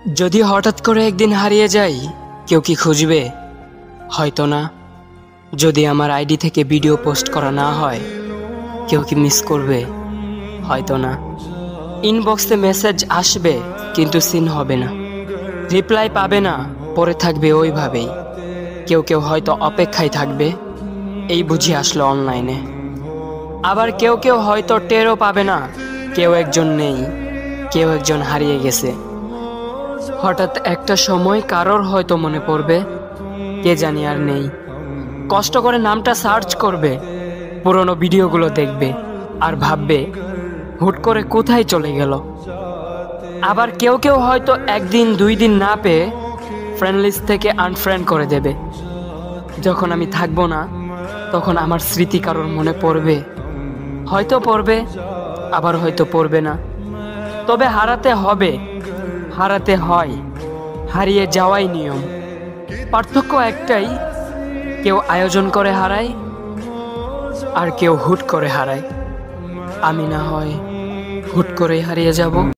যদি হঠাৎ করে একদিন হারিয়ে যাই, কেউ কি খুঁজবে? হয়তো না। যদি আমার আইডি থেকে ভিডিও পোস্ট করা না হয়, কেউ কি মিস করবে? হয়তো না। ইনবক্সে মেসেজ আসবে কিন্তু সিন হবে না, রিপ্লাই পাবে না, পরে থাকবে ওইভাবেই। কেউ কেউ হয়তো অপেক্ষায় থাকবে, এই বুঝি আসলো অনলাইনে। আবার কেউ কেউ হয়তো টেরও পাবে না, কেউ একজন নেই, কেউ একজন হারিয়ে গেছে। হঠাৎ একটা সময় কারোর হয়তো মনে পড়বে, কে জানি আর নেই। কষ্ট করে নামটা সার্চ করবে, পুরনো ভিডিওগুলো দেখবে আর ভাববে হুট করে কোথায় চলে গেল। আবার কেউ কেউ হয়তো একদিন দুই দিন না পেয়ে ফ্রেন্ড লিস্ট থেকে আনফ্রেন্ড করে দেবে। যখন আমি থাকবো না, তখন আমার স্মৃতি কারোর মনে পড়বে, হয়তো পড়বে, আবার হয়তো পড়বে না। তবে হারাতে হবে, হারাতে হয়, হারিয়ে যাওয়াই নিয়ম। পার্থক্য একটাই, কেউ আয়োজন করে হারায় আর কেউ হুট করে হারায়। আমি না হয় হুট করেই হারিয়ে যাব।